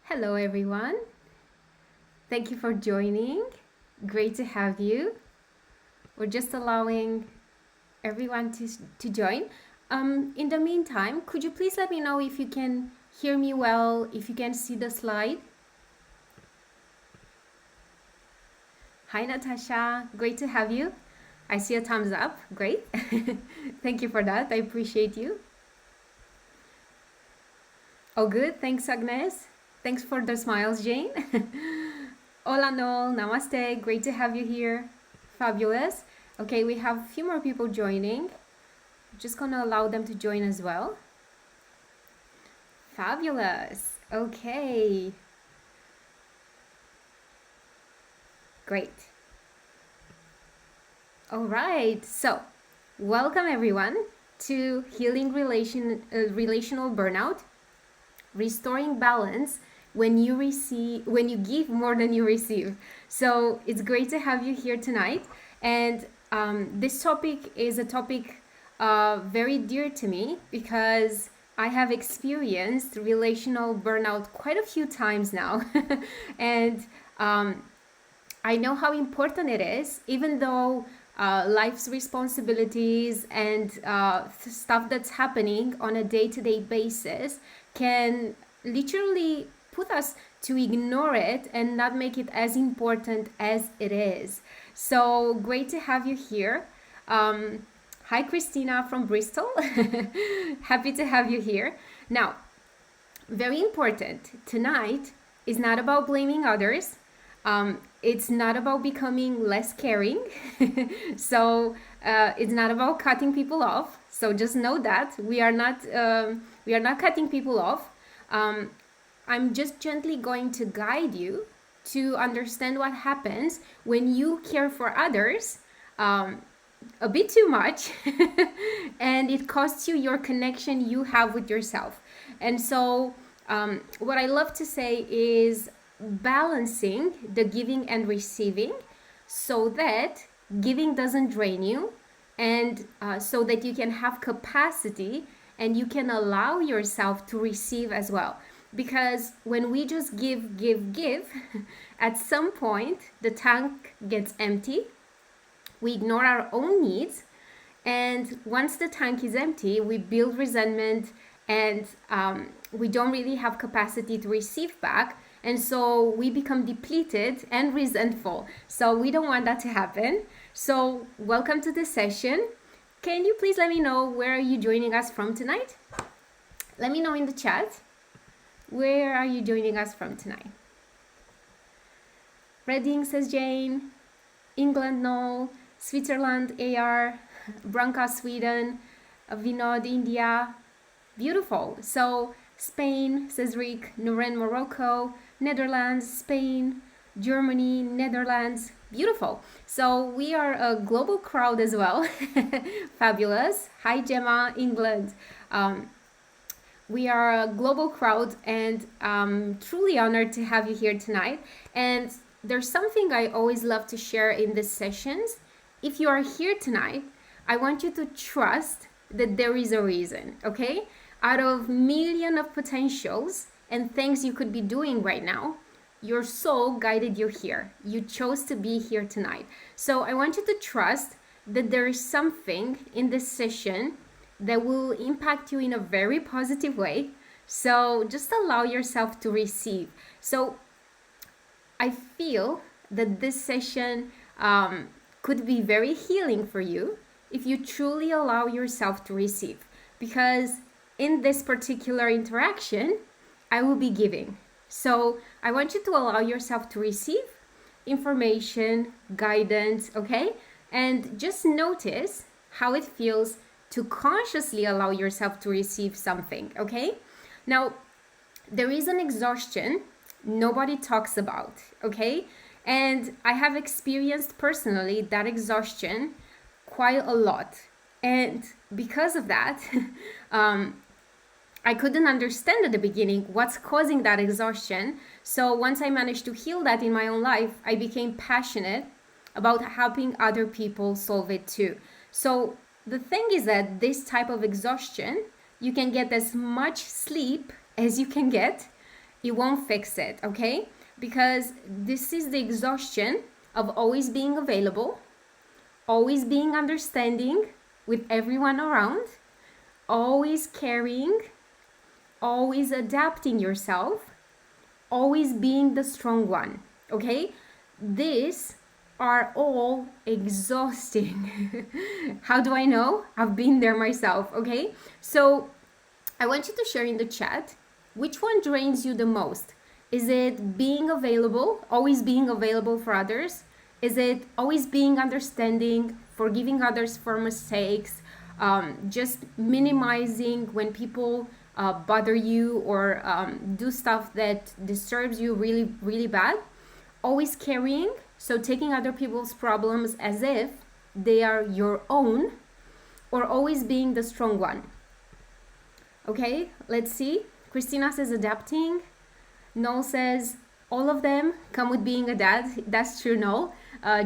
Hello, everyone. Thank you for joining. Great to have you. We're just allowing everyone to join. In the meantime, could you please let me know if you can hear me well, if you can see the slide? Hi, Natasha. Great to have you. I see a thumbs up. Great. Thank you for that. I appreciate you. Oh, good. Thanks, Agnes. Thanks for the smiles, Jane. Hola, Noel. Namaste. Great to have you here. Fabulous. Okay, we have a few more people joining. Just gonna allow them to join as well. Fabulous. Okay. Great. All right. So, welcome everyone to Healing Relational Burnout, Restoring Balance when you give more than you receive. So, it's great to have you here tonight. And this topic is a topic very dear to me because I have experienced relational burnout quite a few times now. And I know how important it is, even though life's responsibilities and stuff that's happening on a day-to-day basis can literally put us to ignore it and not make it as important as it is. So great to have you here. Hi, Christina from Bristol. Happy to have you here. Now, very important, tonight is not about blaming others. It's not about becoming less caring. So it's not about cutting people off. So just know that we are not cutting people off. I'm just gently going to guide you to understand what happens when you care for others a bit too much and it costs you your connection you have with yourself. And so what I love to say is balancing the giving and receiving so that giving doesn't drain you, and so that you can have capacity and you can allow yourself to receive as well. Because when we just give, at some point the tank gets empty, we ignore our own needs, and once the tank is empty, we build resentment, and we don't really have capacity to receive back, and so we become depleted and resentful. So we don't want that to happen. So welcome to this session. Can you please let me know where are you joining us from tonight? Let me know in the chat. Where are you joining us from tonight? Reading, says Jane. England, Noel. Switzerland, AR. Branka, Sweden. Vinod, India. Beautiful. So Spain, says Rick. Nuren, Morocco. Netherlands, Spain. Germany, Netherlands. Beautiful. So we are a global crowd as well. Fabulous. Hi, Gemma, England. We are a global crowd, and I'm truly honored to have you here tonight. And there's something I always love to share in these sessions. If you are here tonight, I want you to trust that there is a reason, okay? Out of millions of potentials and things you could be doing right now, your soul guided you here. You chose to be here tonight. So I want you to trust that there is something in this session that will impact you in a very positive way. So just allow yourself to receive. So I feel that this session could be very healing for you if you truly allow yourself to receive. Because in this particular interaction, I will be giving. So I want you to allow yourself to receive information, guidance, okay? And just notice how it feels to consciously allow yourself to receive something, okay? Now, there is an exhaustion nobody talks about, okay? And I have experienced personally that exhaustion quite a lot. And because of that, I couldn't understand at the beginning what's causing that exhaustion. So once I managed to heal that in my own life, I became passionate about helping other people solve it too. So the thing is that this type of exhaustion, you can get as much sleep as you can get, it won't fix it, okay? Because this is the exhaustion of always being available, always being understanding with everyone around, always caring, always adapting yourself, always being the strong one, okay? These are all exhausting. How do I know? I've been there myself, okay? So I want you to share in the chat which one drains you the most. Is it being available, always being available for others? Is it always being understanding, forgiving others for mistakes, just minimizing when people bother you or do stuff that disturbs you really, really bad? Always carrying, so taking other people's problems as if they are your own, or always being the strong one? Okay, let's see. Christina says adapting. Noel says all of them come with being a dad. That's true, Noel.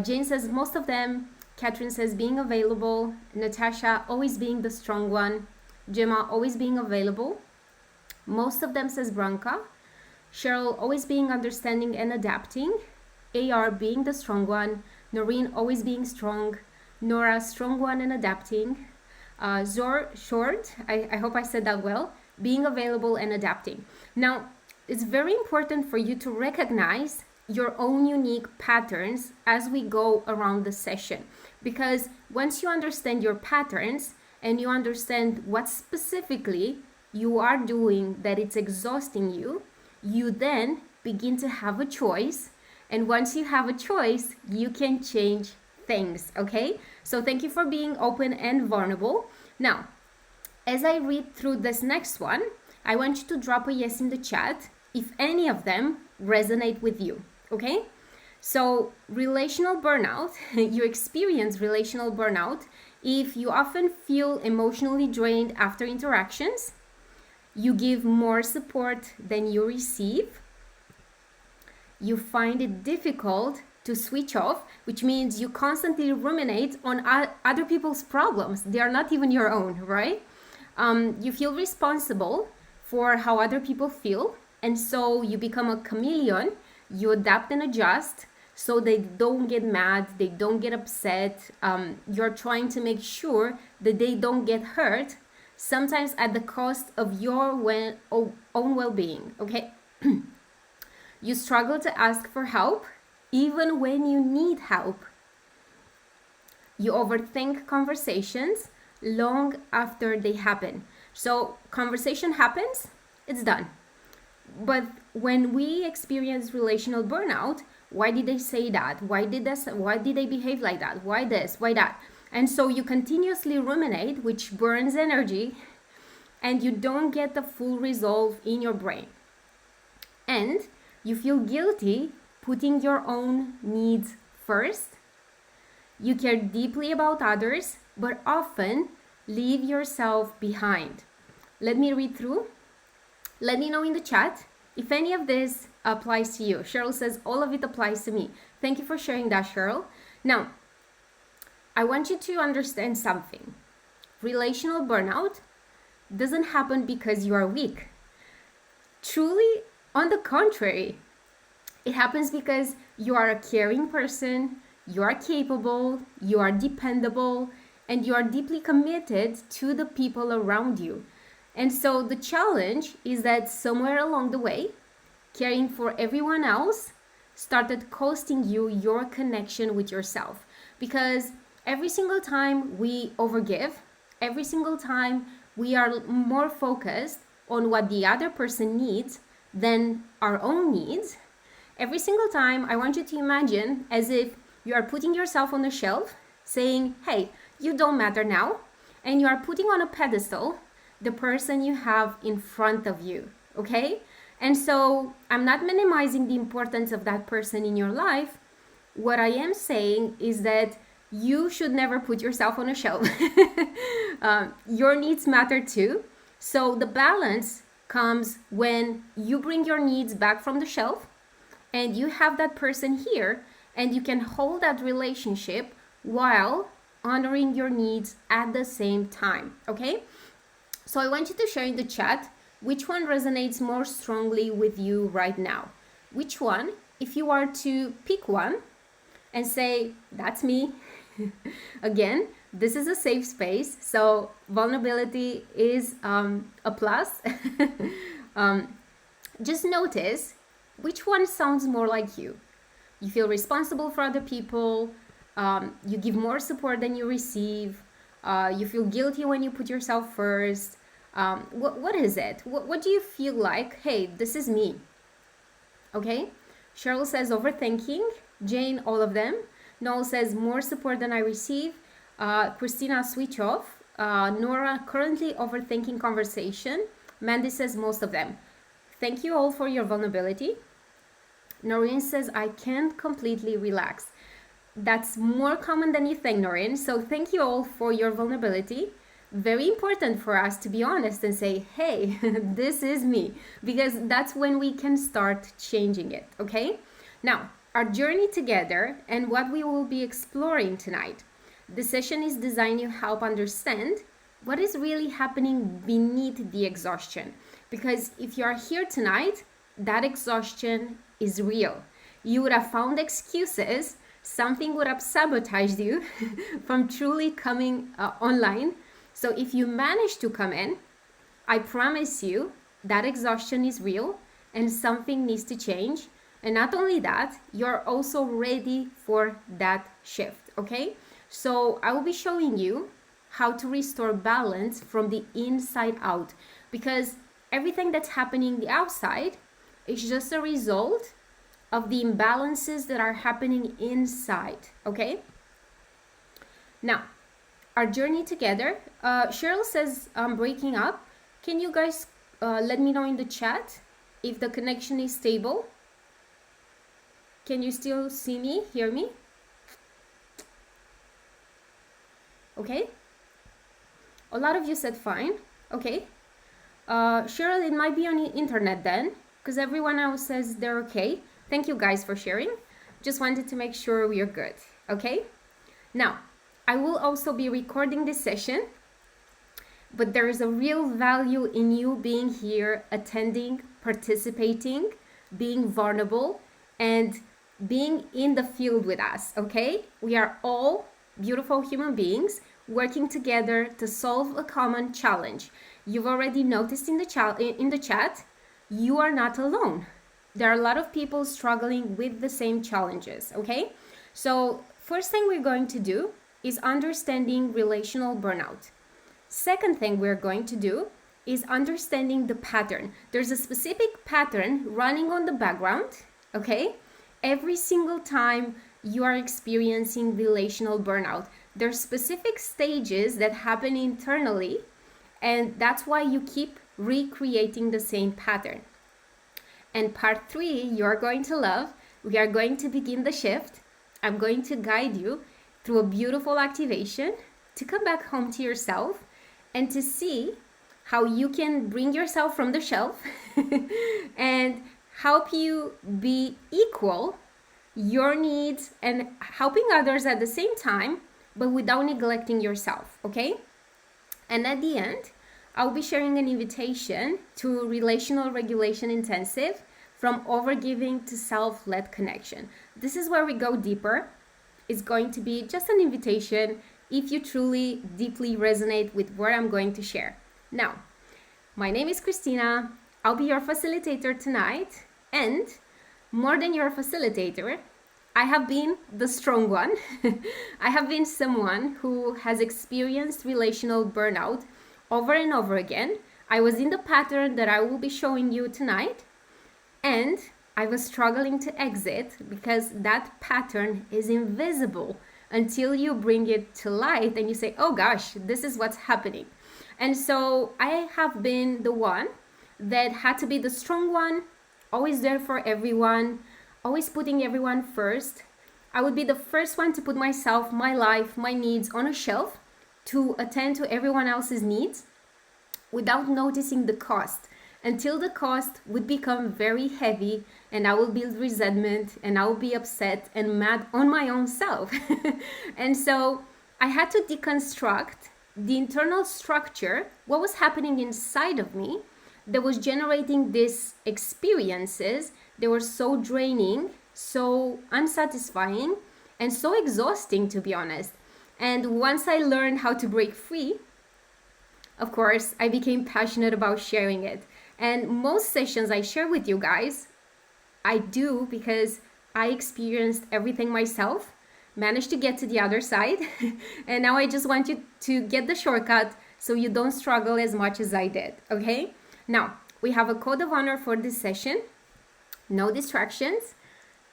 Jane says most of them. Catherine says being available. Natasha, always being the strong one. Gemma, always being available. Most of them, says Branka. Cheryl, always being understanding and adapting. AR, being the strong one. Noreen, always being strong. Nora, strong one and adapting. Zor, short, I hope I said that well, being available and adapting. Now, it's very important for you to recognize your own unique patterns as we go around the session, because once you understand your patterns and you understand what specifically you are doing that it's exhausting you, you then begin to have a choice. And once you have a choice, you can change things, okay? So thank you for being open and vulnerable. Now, as I read through this next one, I want you to drop a yes in the chat if any of them resonate with you, okay? So relational burnout, you experience relational burnout if you often feel emotionally drained after interactions, you give more support than you receive, you find it difficult to switch off, which means you constantly ruminate on other people's problems. They are not even your own, right? You feel responsible for how other people feel, and so you become a chameleon. You adapt and adjust so they don't get mad, they don't get upset. You're trying to make sure that they don't get hurt, sometimes at the cost of your own well-being, okay? You struggle to ask for help even when you need help. You overthink conversations long after they happen. So conversation happens, it's done. But when we experience relational burnout, why did they say that? Why did they behave like that? Why this? Why that? And so you continuously ruminate, which burns energy, and you don't get the full resolve in your brain. And you feel guilty putting your own needs first. You care deeply about others, but often leave yourself behind. Let me read through. Let me know in the chat if any of this applies to you. Cheryl says, all of it applies to me. Thank you for sharing that, Cheryl. Now, I want you to understand something. Relational burnout doesn't happen because you are weak. Truly, on the contrary, it happens because you are a caring person, you are capable, you are dependable, and you are deeply committed to the people around you. And so the challenge is that somewhere along the way, caring for everyone else started costing you your connection with yourself. Because every single time we overgive, every single time we are more focused on what the other person needs than our own needs, every single time I want you to imagine as if you are putting yourself on a shelf saying, hey, you don't matter now, and you are putting on a pedestal the person you have in front of you, okay? And so I'm not minimizing the importance of that person in your life. What I am saying is that you should never put yourself on a shelf. Your needs matter too. So the balance comes when you bring your needs back from the shelf and you have that person here and you can hold that relationship while honoring your needs at the same time, okay? So I want you to share in the chat Which one resonates more strongly with you right now? Which one, if you are to pick one and say, that's me, again, this is a safe space, so vulnerability is a plus. Just notice which one sounds more like you. You feel responsible for other people, you give more support than you receive, you feel guilty when you put yourself first. What is it? What do you feel like? Hey, this is me. Okay? Cheryl says overthinking. Jane, all of them. Noel says more support than I receive. Christina, switch off. Nora, currently overthinking conversation. Mandy says most of them. Thank you all for your vulnerability. Noreen says, I can't completely relax. That's more common than you think, Noreen. So thank you all for your vulnerability. Very important for us to be honest and say, hey, this is me, because that's when we can start changing it, okay? Now, our journey together and what we will be exploring tonight. The session is designed to help understand what is really happening beneath the exhaustion. Because if you are here tonight, that exhaustion is real. You would have found excuses, something would have sabotaged you from truly coming online. So if you manage to come in, I promise you that exhaustion is real and something needs to change. And not only that, you're also ready for that shift, okay? So I will be showing you how to restore balance from the inside out, because everything that's happening the outside is just a result of the imbalances that are happening inside, okay? Now, our journey together. Cheryl says I'm breaking up. Can you guys let me know in the chat if the connection is stable? Can you still see me, hear me? Okay. A lot of you said fine. Okay. Cheryl, it might be on the internet then, because everyone else says they're okay. Thank you guys for sharing. Just wanted to make sure we are good. Okay. Now, I will also be recording this session, but there is a real value in you being here, attending, participating, being vulnerable, and being in the field with us, okay? We are all beautiful human beings working together to solve a common challenge. You've already noticed in the chat, you are not alone. There are a lot of people struggling with the same challenges, okay? So first thing we're going to do is understanding relational burnout. Second thing we're going to do is understanding the pattern. There's a specific pattern running on the background, okay? Every single time you are experiencing relational burnout, there's specific stages that happen internally, and that's why you keep recreating the same pattern. And part 3, you're going to love. We are going to begin the shift. I'm going to guide you through a beautiful activation to come back home to yourself and to see how you can bring yourself from the shelf and help you be equal your needs and helping others at the same time, but without neglecting yourself, okay? And at the end, I'll be sharing an invitation to Relational Regulation Intensive, from overgiving to self-led connection. This is where we go deeper. It's going to be just an invitation if you truly deeply resonate with what I'm going to share. Now, my name is Christina. I'll be your facilitator tonight, and more than your facilitator, I have been the strong one. I have been someone who has experienced relational burnout over and over again. I was in the pattern that I will be showing you tonight, and I was struggling to exit because that pattern is invisible until you bring it to light and you say, oh gosh, this is what's happening. And so I have been the one that had to be the strong one, always there for everyone, always putting everyone first. I would be the first one to put myself, my life, my needs on a shelf to attend to everyone else's needs without noticing the cost, until the cost would become very heavy and I will build resentment and I will be upset and mad on my own self. And so I had to deconstruct the internal structure, what was happening inside of me that was generating these experiences. They were so draining, so unsatisfying, and so exhausting, to be honest. And once I learned how to break free, of course, I became passionate about sharing it. And most sessions I share with you guys, I do because I experienced everything myself, managed to get to the other side, and now I just want you to get the shortcut so you don't struggle as much as I did, okay? Now, we have a code of honor for this session. No distractions.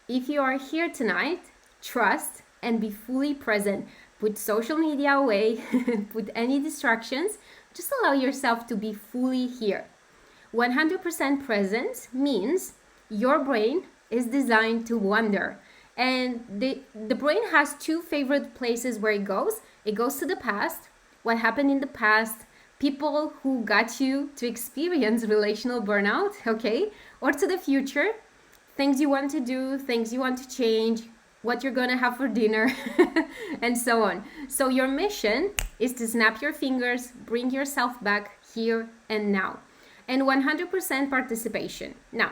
If you are here tonight, trust and be fully present. Put social media away, put any distractions. Just allow yourself to be fully here. 100% presence means your brain is designed to wander. And the brain has two favorite places where it goes. It goes to the past, what happened in the past, people who got you to experience relational burnout, okay? Or to the future, things you want to do, things you want to change, what you're gonna have for dinner, and so on. So your mission is to snap your fingers, bring yourself back here and now. And 100% participation. Now,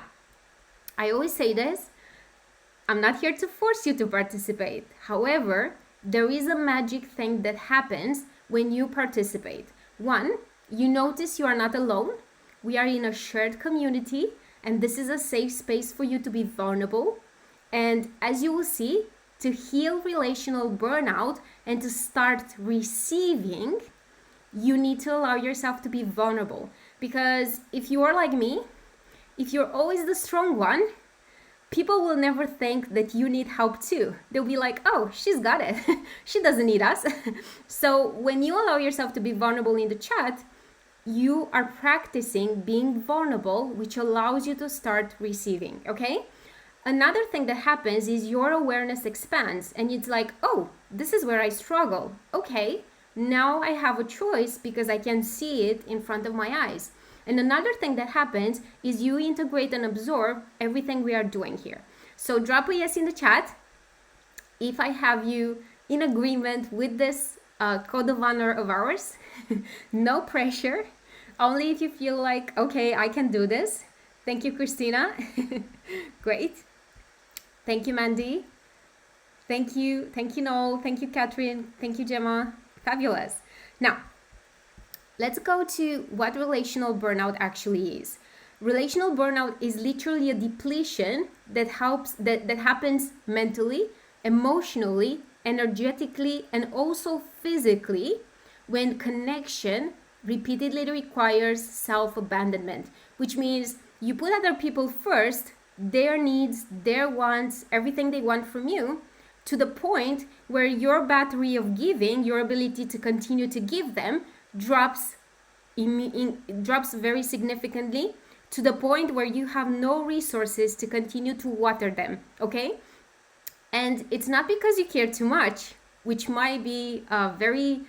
I always say this, I'm not here to force you to participate. However, there is a magic thing that happens when you participate. One, you notice you are not alone. We are in a shared community, and this is a safe space for you to be vulnerable. And as you will see, to heal relational burnout and to start receiving, you need to allow yourself to be vulnerable. Because if you are like me, if you're always the strong one, people will never think that you need help too. They'll be like, oh, she's got it. She doesn't need us. So when you allow yourself to be vulnerable in the chat, you are practicing being vulnerable, which allows you to start receiving, okay? Another thing that happens is your awareness expands and it's like, oh, this is where I struggle. Okay, now I have a choice because I can see it in front of my eyes. And another thing that happens is you integrate and absorb everything we are doing here. So drop a yes in the chat if I have you in agreement with this code of honor of ours. No pressure, only if you feel like, okay, I can do this. Thank you, Christina. Great. Thank you, Mandy. Thank you, Noel. Thank you, Catherine. Thank you, Gemma. Fabulous. Now, let's go to what relational burnout actually is. Relational burnout is literally a depletion that happens mentally, emotionally, energetically, and also physically when connection repeatedly requires self-abandonment, which means you put other people first, their needs, their wants, everything they want from you, to the point where your battery of giving, your ability to continue to give them, drops very significantly, to the point where you have no resources to continue to water them, okay? And it's not because you care too much, which might be very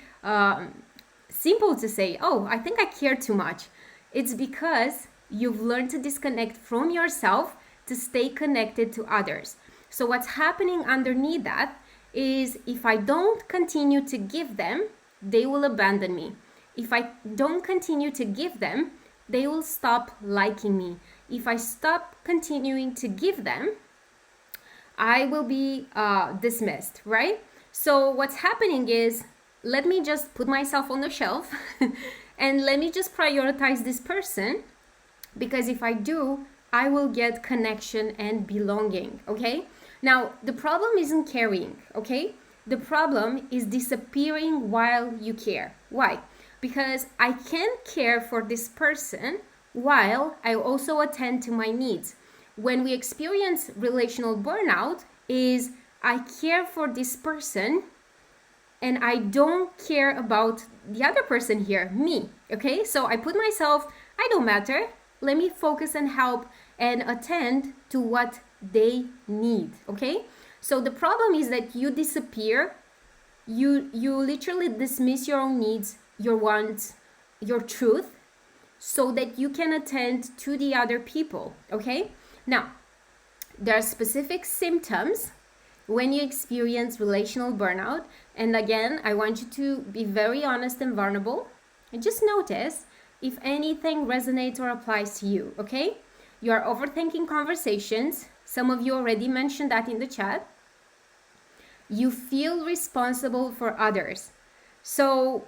simple to say, oh, I think I care too much. It's because you've learned to disconnect from yourself to stay connected to others. So what's happening underneath that is if I don't continue to give them, they will abandon me. If I don't continue to give them, they will stop liking me. If I stop continuing to give them, I will be dismissed, right? So what's happening is, let me just put myself on the shelf and let me just prioritize this person, because if I do, I will get connection and belonging, okay? Now, the problem isn't caring, okay? The problem is disappearing while you care. Why? Because I can't care for this person while I also attend to my needs. When we experience relational burnout is I care for this person and I don't care about the other person here, me, okay? So I put myself, I don't matter. Let me focus and help and attend to what they need, okay? So the problem is that you disappear, you literally dismiss your own needs, your wants, your truth, so that you can attend to the other people, okay? Now, there are specific symptoms when you experience relational burnout, and again, I want you to be very honest and vulnerable, and just notice if anything resonates or applies to you, okay? You are overthinking conversations. Some of you already mentioned that in the chat. You feel responsible for others. So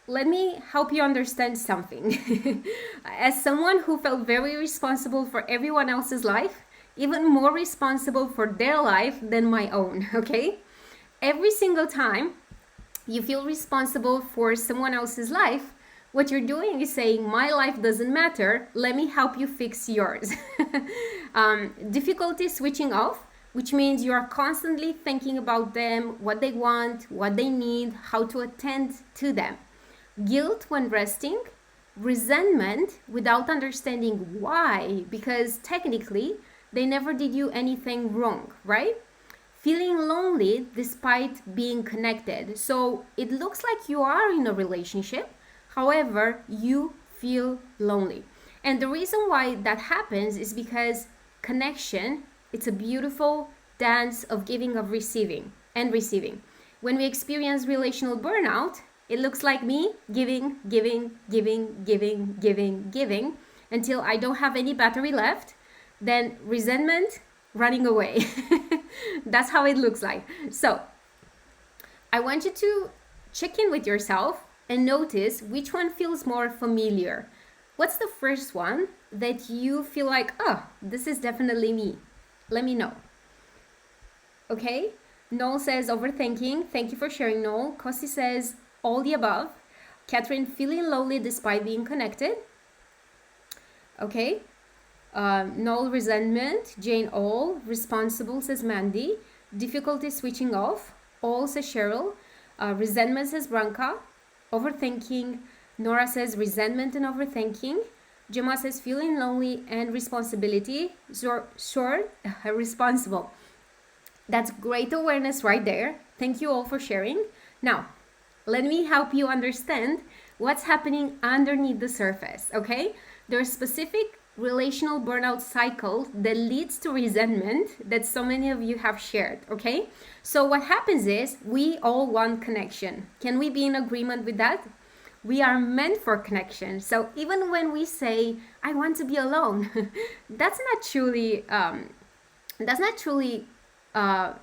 let me help you understand something. As someone who felt very responsible for everyone else's life, even more responsible for their life than my own, okay? Every single time you feel responsible for someone else's life, what you're doing is saying, my life doesn't matter, let me help you fix yours. Difficulty switching off, which means you are constantly thinking about them, what they want, what they need, how to attend to them. Guilt when resting, resentment without understanding why, because technically they never did you anything wrong, right? Feeling lonely despite being connected. So it looks like you are in a relationship, however, you feel lonely. And the reason why that happens is because connection, it's a beautiful dance of giving, of receiving, and receiving. When we experience relational burnout, it looks like me giving, giving until I don't have any battery left. Then resentment, running away. That's how it looks like. So I want you to check in with yourself and notice which one feels more familiar. What's the first one that you feel like, oh, this is definitely me? Let me know. Okay, Noel says overthinking. Thank you for sharing, Noel. Kosi says all the above. Catherine, feeling lonely despite being connected. Okay. Noel, resentment. Jane, all. Responsible, says Mandy. Difficulty switching off. All, says Cheryl. Resentment, says Branka. Overthinking. Nora says resentment and overthinking. Gemma says feeling lonely and responsibility. Short, responsible. That's great awareness right there. Thank you all for sharing. Now, let me help you understand what's happening underneath the surface, okay? There's specific relational burnout cycle that leads to resentment that so many of you have shared, okay? So what happens is we all want connection. Can we be in agreement with that? We are meant for connection. So even when we say, I want to be alone, that's not truly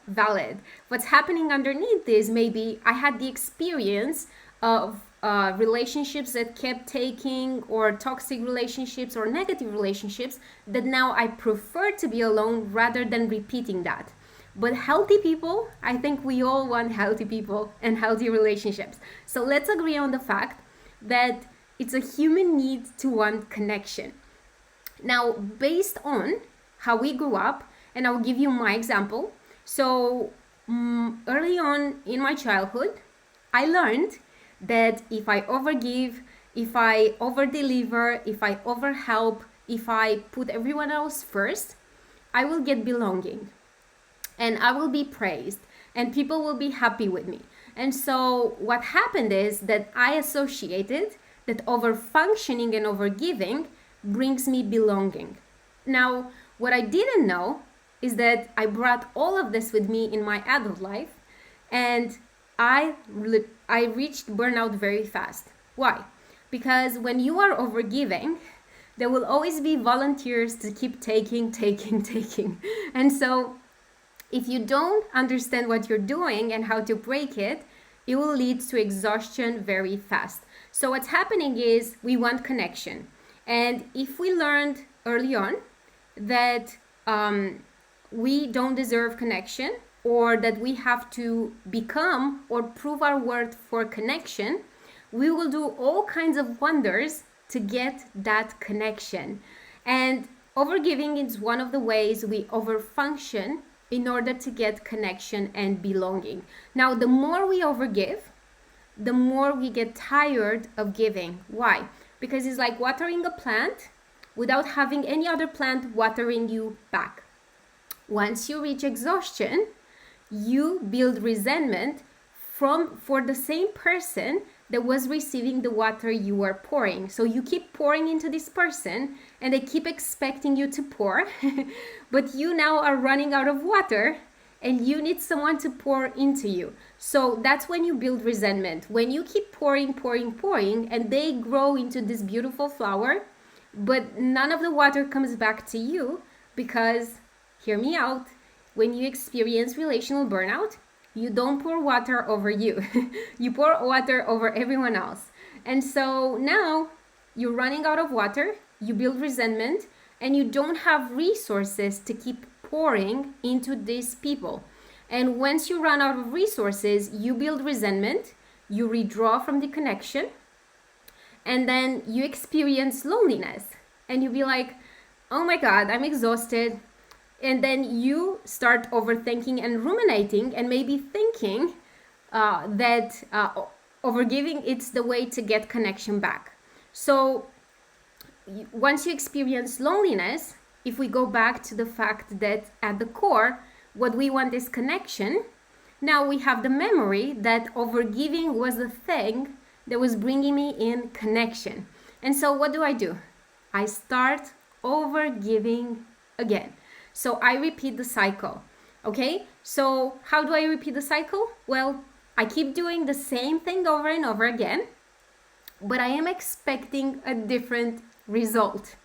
valid. What's happening underneath is maybe I had the experience of relationships that kept taking, or toxic relationships or negative relationships, that now I prefer to be alone rather than repeating that. But healthy people, I think we all want healthy people and healthy relationships. So let's agree on the fact that it's a human need to want connection. Now, based on how we grew up, and I'll give you my example. So early on in my childhood, I learned that if I overgive, if I overdeliver, if I overhelp, if I put everyone else first, I will get belonging and I will be praised and people will be happy with me. And so what happened is that I associated that over-functioning and over-giving brings me belonging. Now, what I didn't know is that I brought all of this with me in my adult life, and I reached burnout very fast. Why? Because when you are overgiving, there will always be volunteers to keep taking. And so if you don't understand what you're doing and how to break it, it will lead to exhaustion very fast. So what's happening is we want connection. And if we learned early on that we don't deserve connection, or that we have to become or prove our worth for connection, we will do all kinds of wonders to get that connection. And overgiving is one of the ways we overfunction in order to get connection and belonging. Now, the more we overgive, the more we get tired of giving. Why? Because it's like watering a plant without having any other plant watering you back. Once you reach exhaustion, you build resentment for the same person that was receiving the water you were pouring. So you keep pouring into this person and they keep expecting you to pour, but you now are running out of water and you need someone to pour into you. So that's when you build resentment. When you keep pouring, and they grow into this beautiful flower, but none of the water comes back to you because, hear me out, when you experience relational burnout, you don't pour water over you. You pour water over everyone else. And so now you're running out of water, you build resentment, and you don't have resources to keep pouring into these people. And once you run out of resources, you build resentment, you withdraw from the connection, and then you experience loneliness. And you'll be like, oh my God, I'm exhausted. And then you start overthinking and ruminating and maybe thinking that overgiving, it's the way to get connection back. So once you experience loneliness, if we go back to the fact that at the core, what we want is connection, now we have the memory that overgiving was the thing that was bringing me in connection. And so what do? I start overgiving again. So I repeat the cycle. Okay? So how do I repeat the cycle? Well, I keep doing the same thing over and over again, but I am expecting a different result.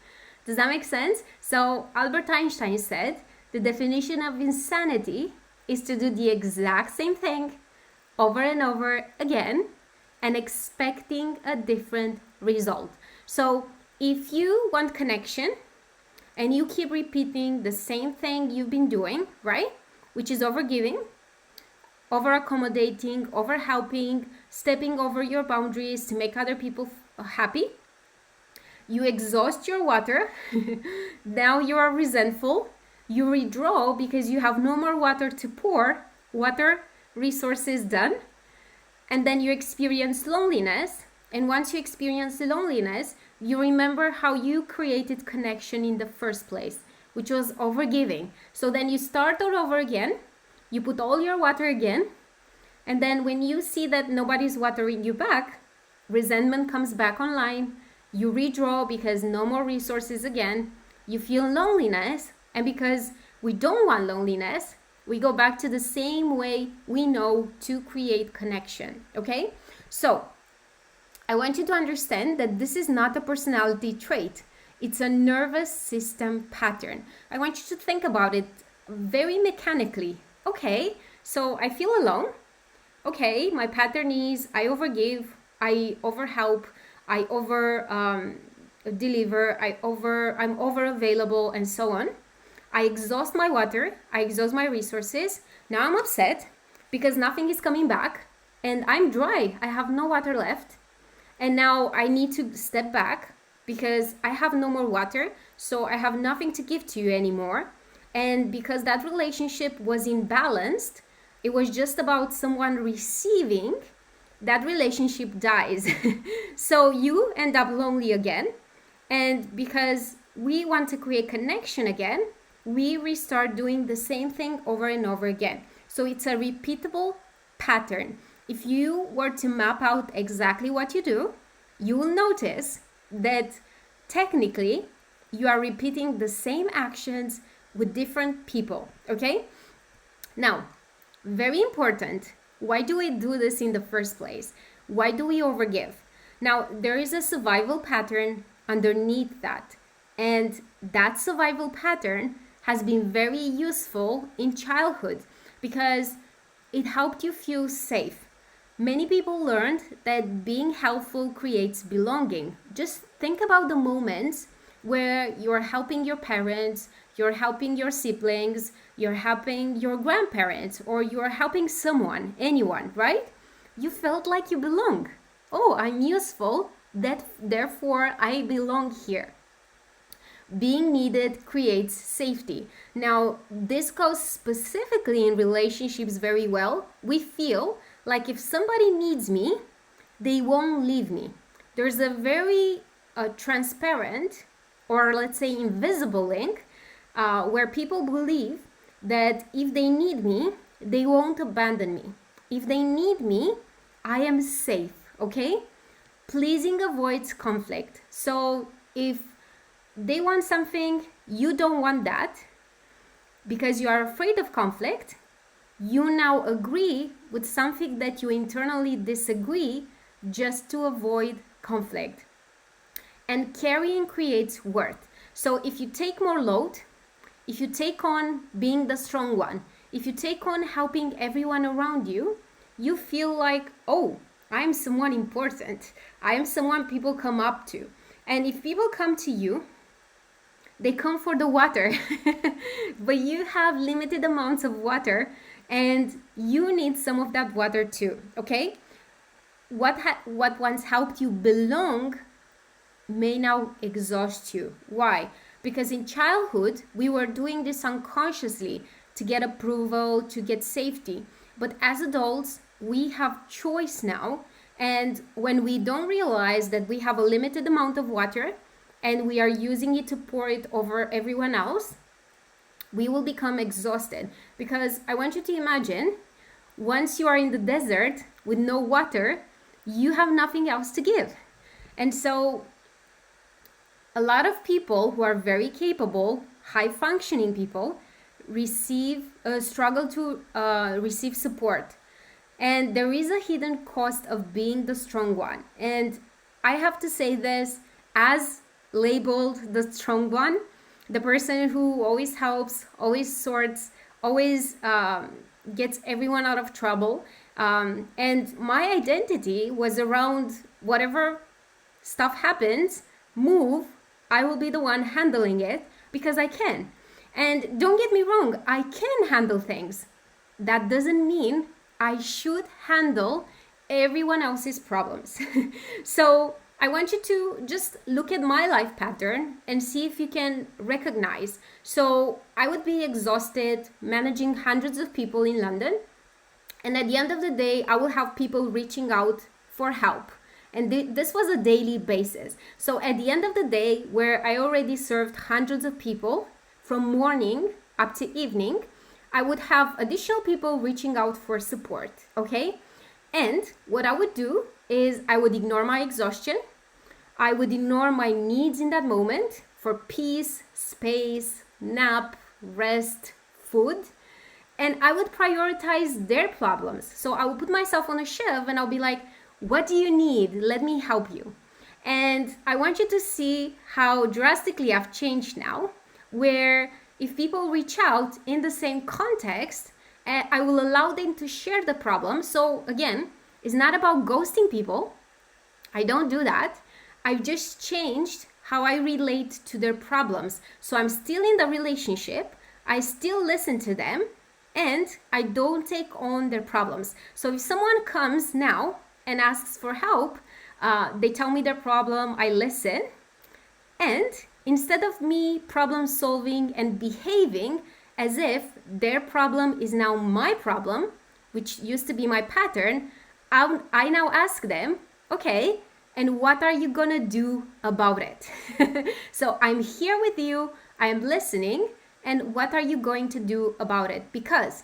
Does that make sense? So Albert Einstein said, the definition of insanity is to do the exact same thing over and over again and expecting a different result. So if you want connection and you keep repeating the same thing you've been doing, right? Which is overgiving, over accommodating, over helping, stepping over your boundaries to make other people happy. You exhaust your water. Now you are resentful. You withdraw because you have no more water to pour. Water resources done. And then you experience loneliness. And once you experience the loneliness, you remember how you created connection in the first place, which was overgiving. So then you start all over again. You put all your water again. And then when you see that nobody's watering you back, resentment comes back online. You redraw because no more resources again. You feel loneliness. And because we don't want loneliness, we go back to the same way we know to create connection. Okay? So I want you to understand that this is not a personality trait. It's a nervous system pattern. I want you to think about it very mechanically. Okay, so I feel alone. Okay, my pattern is I overgive, I overhelp, I over deliver, I'm over available, and so on. I exhaust my water, I exhaust my resources. Now I'm upset because nothing is coming back and I'm dry. I have no water left. And now I need to step back because I have no more water, so I have nothing to give to you anymore. And because that relationship was imbalanced, it was just about someone receiving, that relationship dies. So you end up lonely again. And because we want to create connection again, we restart doing the same thing over and over again. So it's a repeatable pattern. If you were to map out exactly what you do, you will notice that technically you are repeating the same actions with different people, okay? Now, very important, why do we do this in the first place? Why do we overgive? Now, there is a survival pattern underneath that, and that survival pattern has been very useful in childhood because it helped you feel safe. Many people learned that being helpful creates belonging. Just think about the moments where you're helping your parents, you're helping your siblings, you're helping your grandparents, or you're helping someone, anyone, right? You felt like you belong. Oh, I'm useful, therefore I belong here. Being needed creates safety. Now, this goes specifically in relationships very well. We feel like if somebody needs me, they won't leave me. There's a very transparent, or let's say invisible link, where people believe that if they need me, they won't abandon me. If they need me, I am safe, okay? Pleasing avoids conflict. So if they want something, you don't want that because you are afraid of conflict, You now agree with something that you internally disagree just to avoid conflict. And carrying creates worth. So if you take more load, if you take on being the strong one, if you take on helping everyone around you, you feel like, oh, I'm someone important. I am someone people come up to. And if people come to you, they come for the water. But you have limited amounts of water and you need some of that water too, okay? What once helped you belong may now exhaust you. Why? Because in childhood, we were doing this unconsciously to get approval, to get safety. But as adults, we have choice now. And when we don't realize that we have a limited amount of water and we are using it to pour it over everyone else, we will become exhausted. Because I want you to imagine, once you are in the desert with no water, you have nothing else to give. And so a lot of people who are very capable, high functioning people, struggle to receive support. And there is a hidden cost of being the strong one. And I have to say this as labeled the strong one, the person who always helps, always sorts, always gets everyone out of trouble. And my identity was around whatever stuff happens, I will be the one handling it because I can. And don't get me wrong, I can handle things. That doesn't mean I should handle everyone else's problems. So I want you to just look at my life pattern and see if you can recognize. So I would be exhausted managing hundreds of people in London. And at the end of the day, I will have people reaching out for help. And this was a daily basis. So at the end of the day, where I already served hundreds of people from morning up to evening, I would have additional people reaching out for support, okay? And what I would do is I would ignore my exhaustion. I would ignore my needs in that moment for peace, space, nap, rest, food. And I would prioritize their problems. So I would put myself on a shelf and I'll be like, what do you need? Let me help you. And I want you to see how drastically I've changed now, where if people reach out in the same context, I will allow them to share the problem. So again, it's not about ghosting people. I don't do that. I've just changed how I relate to their problems. So I'm still in the relationship. I still listen to them and I don't take on their problems. So if someone comes now and asks for help, they tell me their problem, I listen, and instead of me problem solving and behaving as if their problem is now my problem, which used to be my pattern, I now ask them, okay, and what are you gonna do about it? So I'm here with you, I am listening, and what are you going to do about it? Because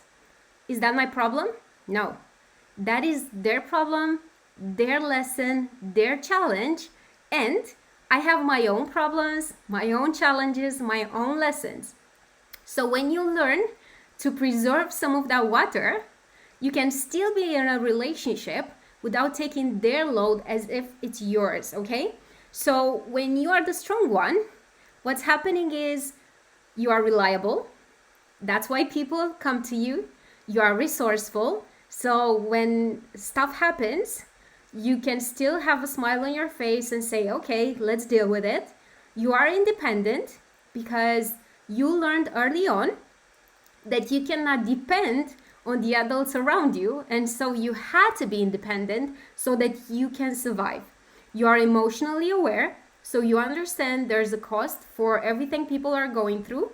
is that my problem? No. That is their problem, their lesson, their challenge, and I have my own problems, my own challenges, my own lessons. So when you learn to preserve some of that water, you can still be in a relationship without taking their load as if it's yours, okay? So when you are the strong one, what's happening is you are reliable. That's why people come to you. You are resourceful. So when stuff happens, you can still have a smile on your face and say, okay, let's deal with it. You are independent because you learned early on that you cannot depend on the adults around you. And so you had to be independent so that you can survive. You are emotionally aware. So you understand there's a cost for everything people are going through.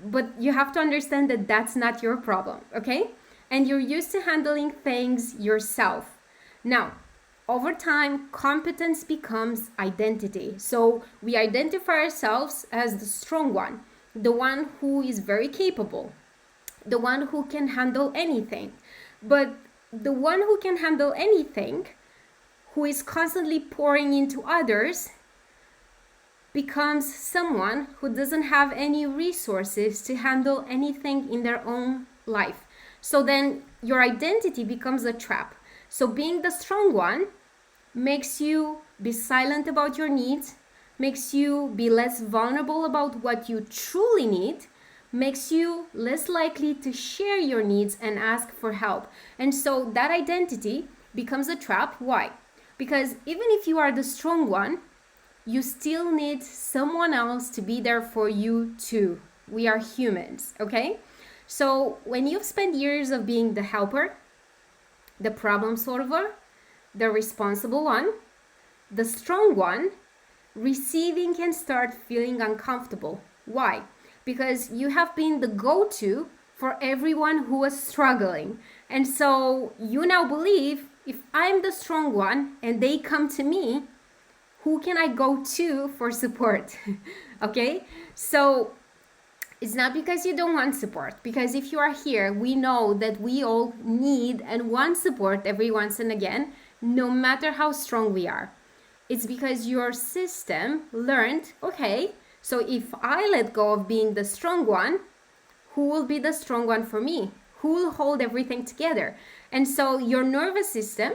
But you have to understand that that's not your problem, okay? And you're used to handling things yourself. Now, over time, competence becomes identity. So we identify ourselves as the strong one, the one who is very capable, the one who can handle anything. But the one who can handle anything, who is constantly pouring into others, becomes someone who doesn't have any resources to handle anything in their own life. So then your identity becomes a trap. So being the strong one makes you be silent about your needs, makes you be less vulnerable about what you truly need, makes you less likely to share your needs and ask for help. And so that identity becomes a trap. Why? Because even if you are the strong one, you still need someone else to be there for you too. We are humans, okay? So when you've spent years of being the helper, the problem solver, the responsible one, the strong one, receiving can start feeling uncomfortable. Why? Because you have been the go-to for everyone who was struggling. And so you now believe, if I'm the strong one and they come to me, who can I go to for support? Okay? So it's not because you don't want support, because if you are here, we know that we all need and want support every once and again, no matter how strong we are. It's because your system learned, okay, so if I let go of being the strong one, who will be the strong one for me? Who will hold everything together? And so your nervous system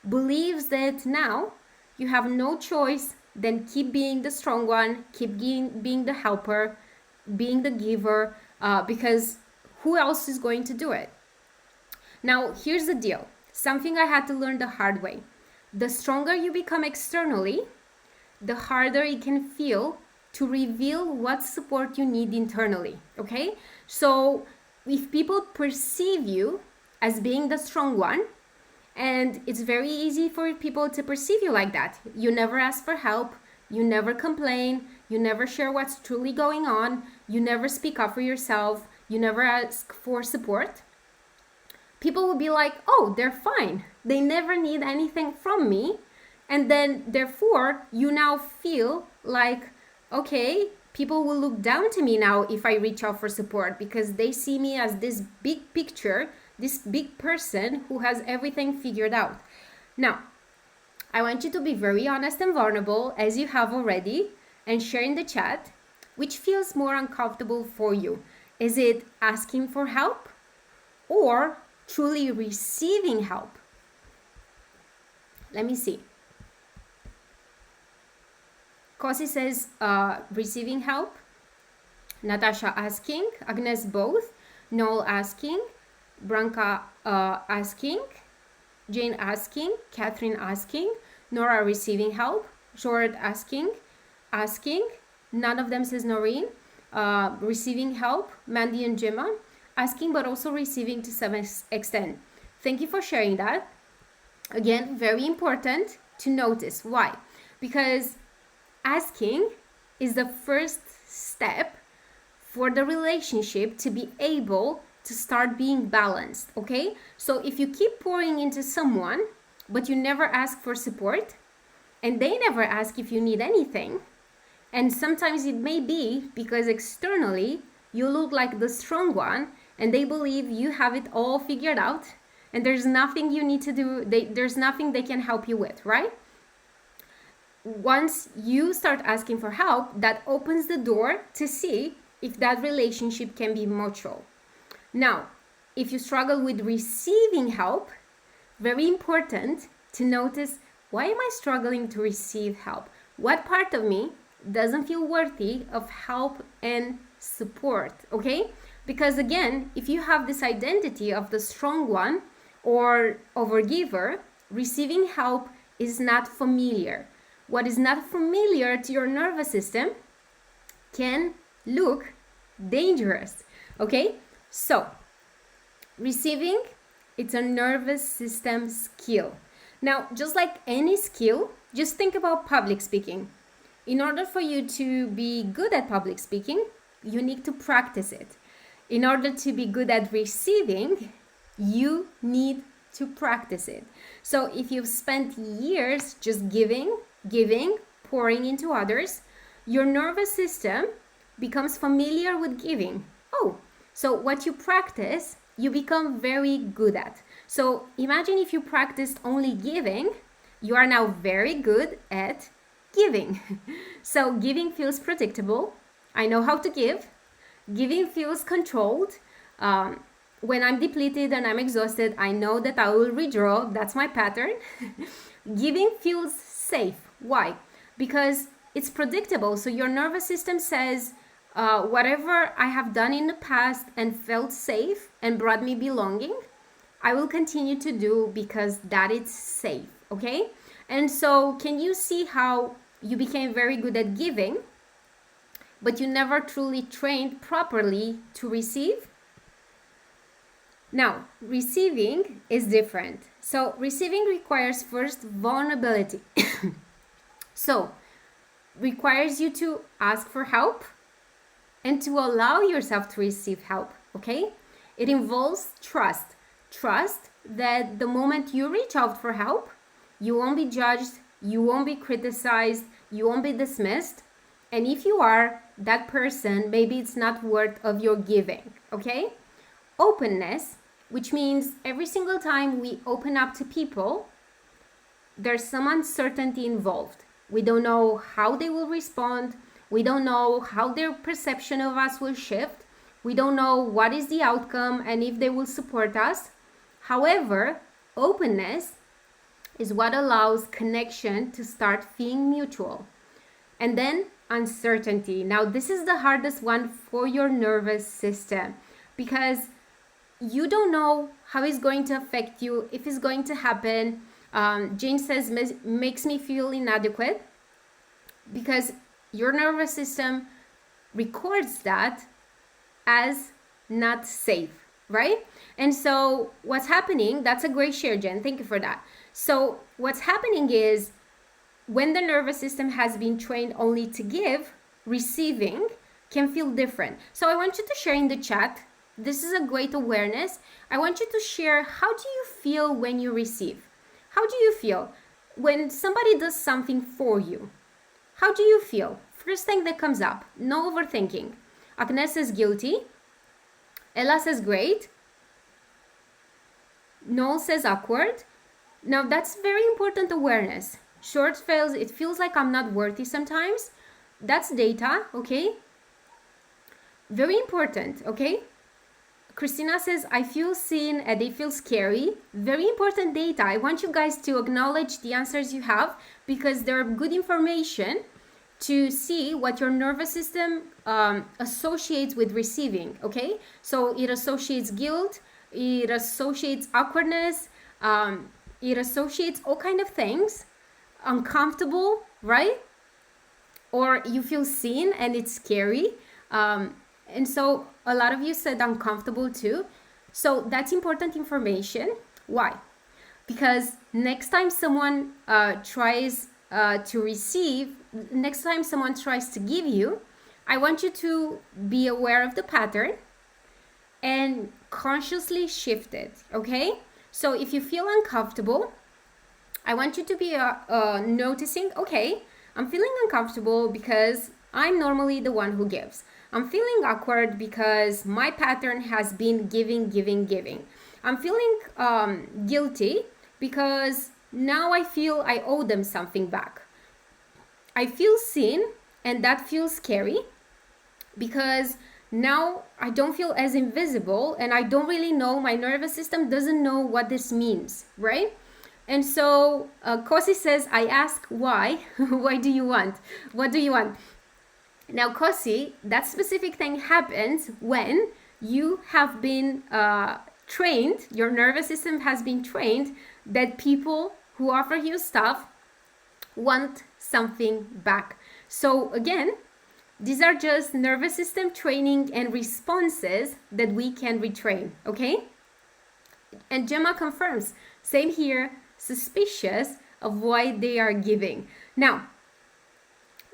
believes that now you have no choice than keep being the strong one, keep being the helper, being the giver, because who else is going to do it? Now, here's the deal. Something I had to learn the hard way. The stronger you become externally, the harder it can feel to reveal what support you need internally, okay? So if people perceive you as being the strong one, and it's very easy for people to perceive you like that. You never ask for help, you never complain, you never share what's truly going on, you never speak up for yourself, you never ask for support. People will be like, oh, they're fine. They never need anything from me. And then, therefore, you now feel like, okay, people will look down to me now if I reach out for support because they see me as this big picture, this big person who has everything figured out. Now, I want you to be very honest and vulnerable, as you have already, and share in the chat which feels more uncomfortable for you. Is it asking for help or truly receiving help? Let me see. Kosi says receiving help. Natasha asking. Agnes both. Noel asking. Branka asking. Jane asking. Catherine asking. Nora receiving help. Jorad asking. None of them says Noreen. Receiving help. Mandy and Gemma asking, but also receiving to some extent. Thank you for sharing that. Again, very important to notice. Why? Because asking is the first step for the relationship to be able to start being balanced, okay? So if you keep pouring into someone, but you never ask for support, and they never ask if you need anything, and sometimes it may be because externally you look like the strong one, and they believe you have it all figured out, and there's nothing you need to do, there's nothing they can help you with, right? Once you start asking for help, that opens the door to see if that relationship can be mutual. Now, if you struggle with receiving help, very important to notice, why am I struggling to receive help? What part of me doesn't feel worthy of help and support, okay? Because again, if you have this identity of the strong one or overgiver, receiving help is not familiar. What is not familiar to your nervous system can look dangerous, okay? So, receiving, it's a nervous system skill. Now, just like any skill, just think about public speaking. In order for you to be good at public speaking, you need to practice it. In order to be good at receiving, you need to practice it. So if you've spent years just giving, pouring into others, your nervous system becomes familiar with giving. Oh, so what you practice, you become very good at. So imagine if you practiced only giving, you are now very good at giving. So giving feels predictable. I know how to give. Giving feels controlled. when I'm depleted and I'm exhausted, I know that I will redraw. That's my pattern. Giving feels safe. Why? Because it's predictable. So your nervous system says, whatever I have done in the past and felt safe and brought me belonging, I will continue to do because that is safe. Okay? And so can you see how you became very good at giving, but you never truly trained properly to receive? Now, receiving is different. So receiving requires first vulnerability. So requires you to ask for help and to allow yourself to receive help, okay? It involves trust. Trust that the moment you reach out for help, you won't be judged, you won't be criticized, you won't be dismissed. And if you are that person, maybe it's not worth of your giving, okay? Openness, which means every single time we open up to people, there's some uncertainty involved. We don't know how they will respond. We don't know how their perception of us will shift. We don't know what is the outcome and if they will support us. However, openness is what allows connection to start feeling mutual. And then uncertainty. Now, this is the hardest one for your nervous system because you don't know how it's going to affect you, if it's going to happen. Jane says, makes me feel inadequate because your nervous system records that as not safe, right? And so what's happening, that's a great share, Jen. Thank you for that. So what's happening is when the nervous system has been trained only to give, receiving can feel different. So I want you to share in the chat. This is a great awareness. I want you to share, how do you feel when you receive? How do you feel when somebody does something for you? How do you feel? First thing that comes up, no overthinking. Agnes says guilty. Ella says great. Noel says awkward. Now that's very important awareness. Short fails, it feels like I'm not worthy sometimes. That's data, okay? Very important, okay? Christina says, I feel seen and they feel scary. Very important data. I want you guys to acknowledge the answers you have because they're good information to see what your nervous system associates with receiving, okay? So it associates guilt, it associates awkwardness, it associates all kind of things, uncomfortable, right? Or you feel seen and it's scary. And so a lot of you said uncomfortable too. So that's important information. Why? Because next time someone tries to receive, next time someone tries to give you, I want you to be aware of the pattern and consciously shift it, okay? So if you feel uncomfortable, I want you to be noticing, okay, I'm feeling uncomfortable because I'm normally the one who gives. I'm feeling awkward because my pattern has been giving, giving, giving. I'm feeling guilty because now I feel I owe them something back. I feel seen and that feels scary because now I don't feel as invisible and I don't really know, my nervous system doesn't know what this means, right? And so Kosi says, I ask why. Why do you want? What do you want? Now, Kosi, that specific thing happens when you have been trained, your nervous system has been trained that people who offer you stuff want something back. So again, these are just nervous system training and responses that we can retrain, okay? And Gemma confirms, same here, suspicious of why they are giving. Now,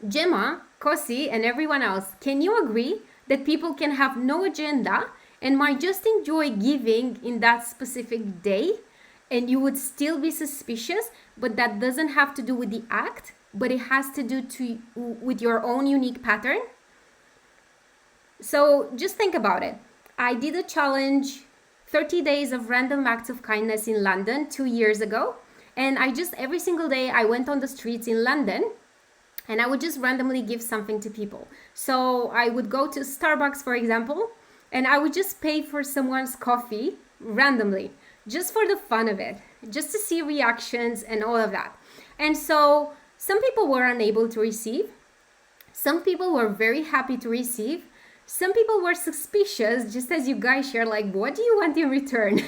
Gemma, Kosi, and everyone else, can you agree that people can have no agenda and might just enjoy giving in that specific day and you would still be suspicious, but that doesn't have to do with the act, but it has to do with your own unique pattern? So just think about it. I did a challenge, 30 days of random acts of kindness in London 2 years ago. And every single day I went on the streets in London and I would just randomly give something to people. So I would go to Starbucks, for example, And I would just pay for someone's coffee randomly, just for the fun of it, just to see reactions and all of that. And so some people were unable to receive. Some people were very happy to receive. Some people were suspicious, just as you guys share, like, what do you want in return?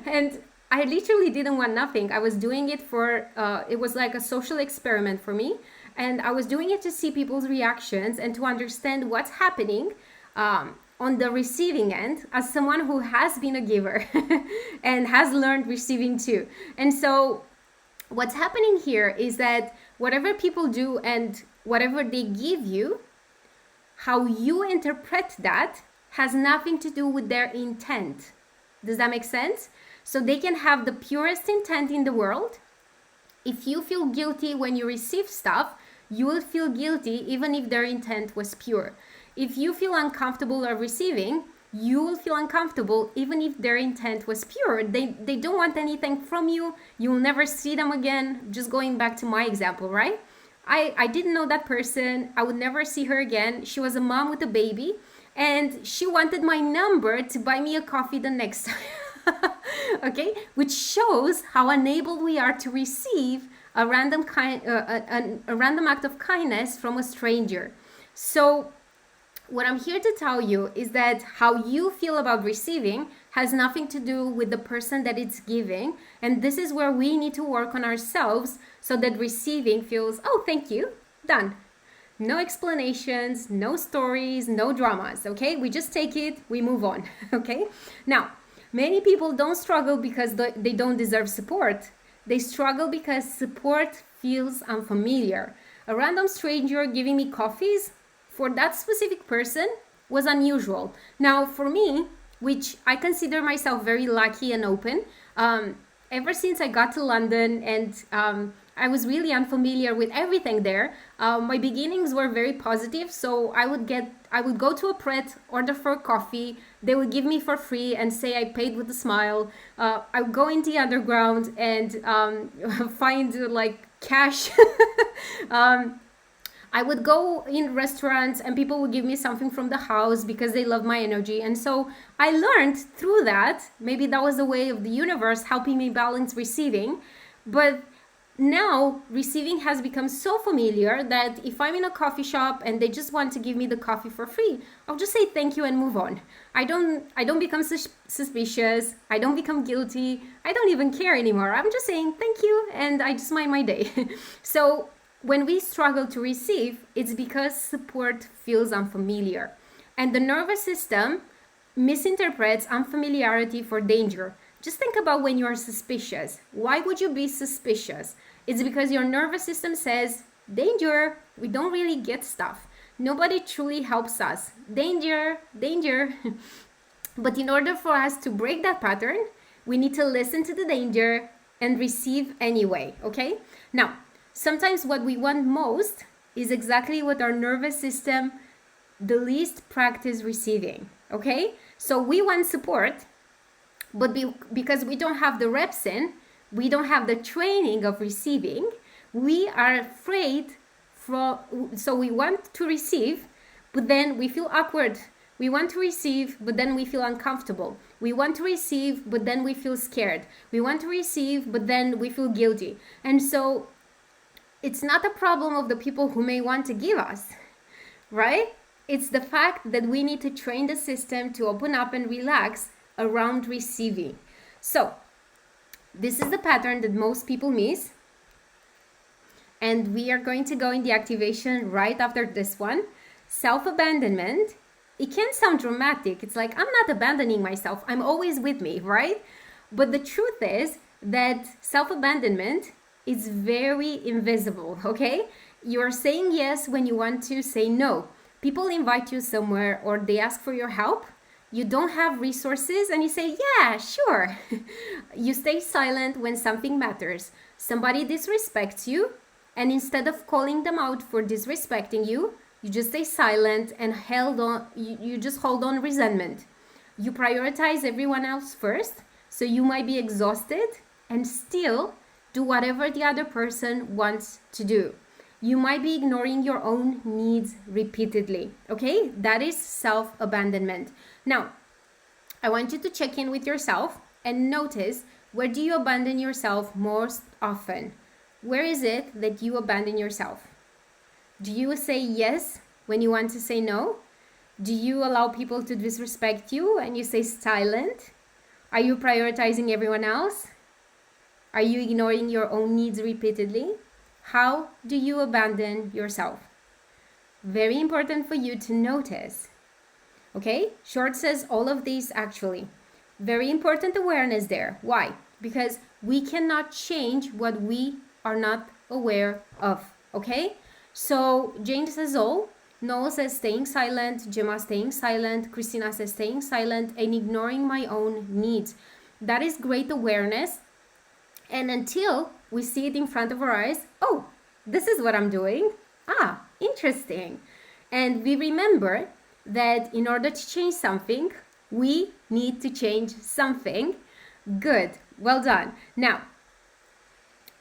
And I literally didn't want nothing. I was doing it for, it was like a social experiment for me. And I was doing it to see people's reactions and to understand what's happening on the receiving end, as someone who has been a giver and has learned receiving too. And so what's happening here is that whatever people do and whatever they give you, how you interpret that has nothing to do with their intent. Does that make sense? So they can have the purest intent in the world. If you feel guilty when you receive stuff, you will feel guilty even if their intent was pure. If you feel uncomfortable or receiving, you will feel uncomfortable even if their intent was pure. They don't want anything from you. You'll never see them again. Just going back to my example, right? I didn't know that person. I would never see her again. She was a mom with a baby, and she wanted my number to buy me a coffee the next time. Okay, which shows how unable we are to receive a random random act of kindness from a stranger. So what I'm here to tell you is that how you feel about receiving has nothing to do with the person that it's giving. And this is where we need to work on ourselves so that receiving feels, oh, thank you, done. No explanations, no stories, no dramas, okay? We just take it, we move on, okay? Now, many people don't struggle because they don't deserve support. They struggle because support feels unfamiliar. A random stranger giving me coffees, for that specific person, was unusual. Now, for me, which I consider myself very lucky and open, ever since I got to London and I was really unfamiliar with everything there, my beginnings were very positive. So I would go to a Pret, order for coffee, they would give me for free and say I paid with a smile. I would go in the underground and find like cash. I would go in restaurants and people would give me something from the house because they love my energy. And so I learned through that, maybe that was the way of the universe helping me balance receiving. But now receiving has become so familiar that if I'm in a coffee shop and they just want to give me the coffee for free, I'll just say thank you and move on. I don't become suspicious. I don't become guilty. I don't even care anymore. I'm just saying thank you and I just mind my day. So when we struggle to receive, it's because support feels unfamiliar. And the nervous system misinterprets unfamiliarity for danger. Just think about when you're suspicious. Why would you be suspicious? It's because your nervous system says, danger, we don't really get stuff. Nobody truly helps us. Danger, danger. But in order for us to break that pattern, we need to listen to the danger and receive anyway, okay? Now, sometimes what we want most is exactly what our nervous system the least practice receiving, okay? So we want support, but because we don't have the reps in, we don't have the training of receiving, we are afraid so we want to receive, but then we feel awkward. We want to receive, but then we feel uncomfortable. We want to receive, but then we feel scared. We want to receive, but then we feel guilty. And so it's not a problem of the people who may want to give us, right? It's the fact that we need to train the system to open up and relax around receiving. So this is the pattern that most people miss. And we are going to go in the activation right after this one. Self-abandonment. It can sound dramatic. It's like, I'm not abandoning myself. I'm always with me, right? But the truth is that self-abandonment is very invisible, okay? You're saying yes when you want to say no. People invite you somewhere or they ask for your help. You don't have resources and you say, yeah, sure. You stay silent when something matters. Somebody disrespects you, and instead of calling them out for disrespecting you, you just stay silent and you just hold on resentment. You prioritize everyone else first, so you might be exhausted and still do whatever the other person wants to do. You might be ignoring your own needs repeatedly. Okay, that is self-abandonment. Now, I want you to check in with yourself and notice, where do you abandon yourself most often? Where is it that you abandon yourself? Do you say yes when you want to say no? Do you allow people to disrespect you and you stay silent? Are you prioritizing everyone else? Are you ignoring your own needs repeatedly? How do you abandon yourself? Very important for you to notice. Okay, Short says all of these actually. Very important awareness there. Why? Because we cannot change what we are not aware of. Okay, so Jane says all. Noel says staying silent. Gemma staying silent. Christina says staying silent and ignoring my own needs. That is great awareness. And until we see it in front of our eyes, oh, this is what I'm doing. Ah, interesting. And we remember that in order to change something, we need to change something. Good, well done. Now,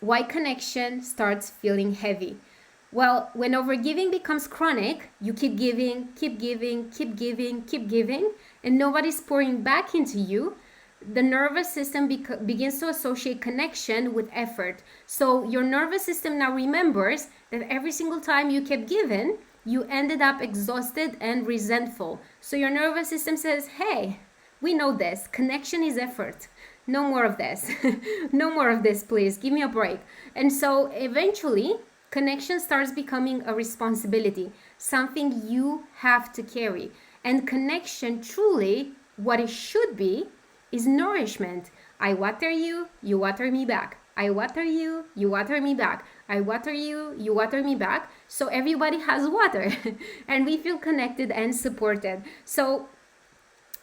why connection starts feeling heavy? Well, when overgiving becomes chronic, you keep giving, keep giving, keep giving, keep giving, and nobody's pouring back into you. The nervous system begins to associate connection with effort. So your nervous system now remembers that every single time you kept giving, you ended up exhausted and resentful. So your nervous system says, hey, we know this. Connection is effort. No more of this. No more of this, please. Give me a break. And so eventually, connection starts becoming a responsibility, something you have to carry. And connection, truly, what it should be, is nourishment. I water you, you water me back. I water you, you water me back. I water you, you water me back. So everybody has water and we feel connected and supported. So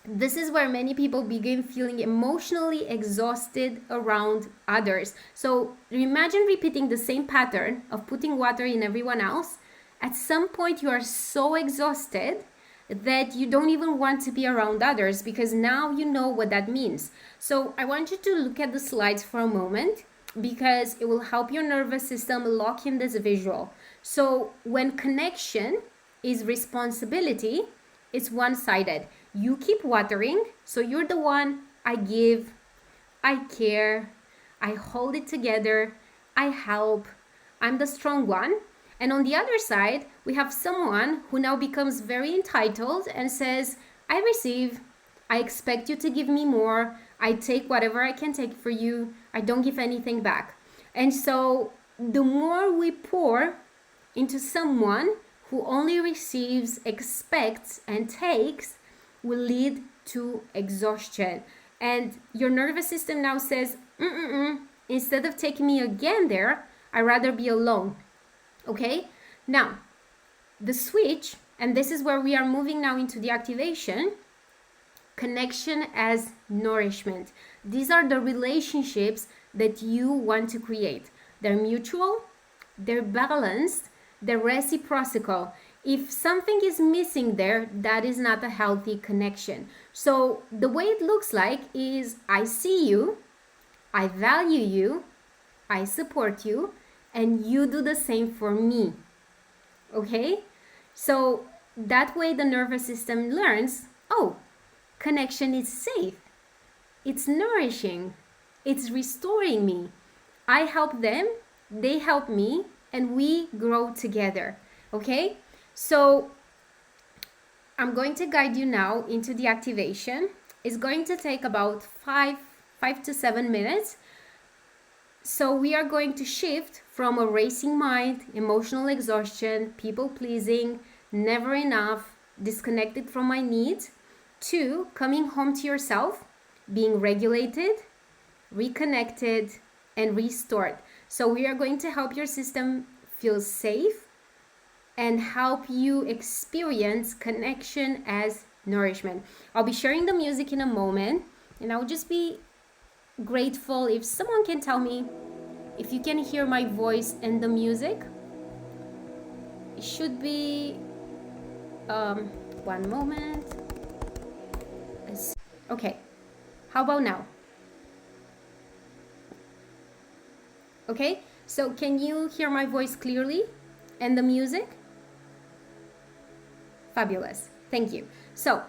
this is where many people begin feeling emotionally exhausted around others. So imagine repeating the same pattern of putting water in everyone else. At some point you are so exhausted that you don't even want to be around others, because now you know what that means. So I want you to look at the slides for a moment, because it will help your nervous system lock in this visual. So when connection is responsibility, it's one-sided. You keep watering, so you're the one. I give, I care, I hold it together, I help, I'm the strong one. And on the other side, we have someone who now becomes very entitled and says, I receive, I expect you to give me more, I take whatever I can take for you, I don't give anything back. And so the more we pour into someone who only receives, expects, and takes, will lead to exhaustion. And your nervous system now says, instead of taking me again there, I'd rather be alone. Okay, now the switch, and this is where we are moving now into the activation, connection as nourishment. These are the relationships that you want to create. They're mutual, they're balanced, they're reciprocal. If something is missing there, that is not a healthy connection. So the way it looks like is, I see you, I value you, I support you, and you do the same for me. Okay? So that way the nervous system learns, oh, connection is safe. It's nourishing. It's restoring me. I help them, they help me, and we grow together. Okay? So I'm going to guide you now into the activation. It's going to take about 5 to 7 minutes. So we are going to shift from a racing mind, emotional exhaustion, people pleasing, never enough, disconnected from my needs, to coming home to yourself, being regulated, reconnected, and restored. So we are going to help your system feel safe and help you experience connection as nourishment. I'll be sharing the music in a moment, and I'll just be grateful if someone can tell me if you can hear my voice and the music. It should be one moment. Okay, how about now? Okay, so can you hear my voice clearly? And the music? Fabulous. Thank you. So,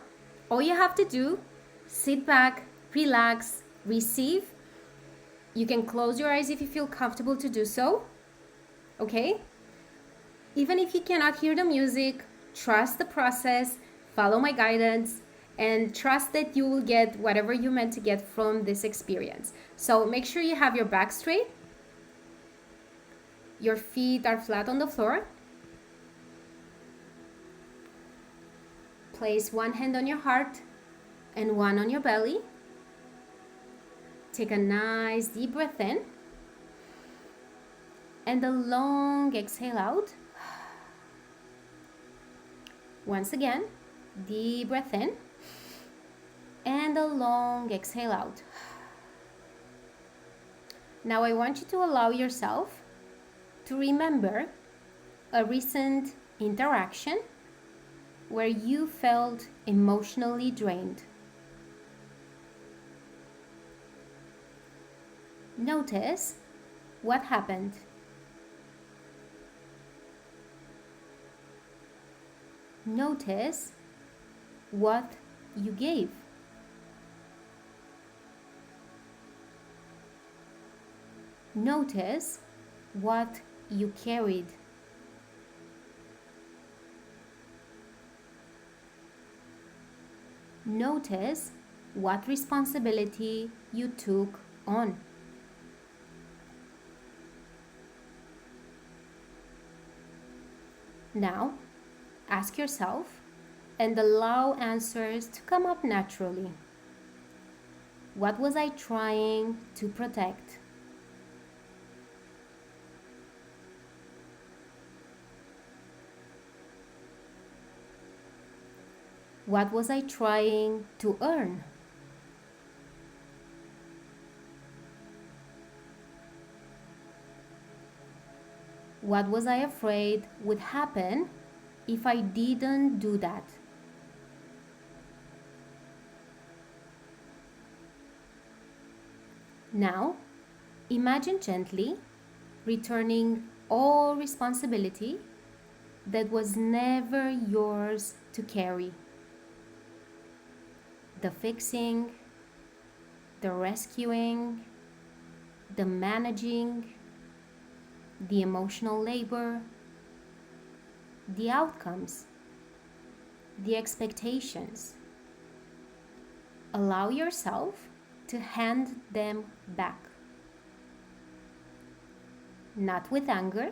all you have to do, sit back, relax, receive. You can close your eyes if you feel comfortable to do so. Okay? Even if you cannot hear the music, trust the process, follow my guidance, and trust that you will get whatever you meant to get from this experience. So make sure you have your back straight, your feet are flat on the floor. Place one hand on your heart and one on your belly. Take a nice deep breath in and a long exhale out. Once again, deep breath in and a long exhale out. Now I want you to allow yourself to remember a recent interaction where you felt emotionally drained. Notice what happened. Notice what you gave. Notice what you carried. Notice what responsibility you took on. Now, ask yourself and allow answers to come up naturally. What was I trying to protect? What was I trying to earn? What was I afraid would happen if I didn't do that? Now, imagine gently returning all responsibility that was never yours to carry. The fixing, the rescuing, the managing, the emotional labor, the outcomes, the expectations. Allow yourself to hand them back. Not with anger,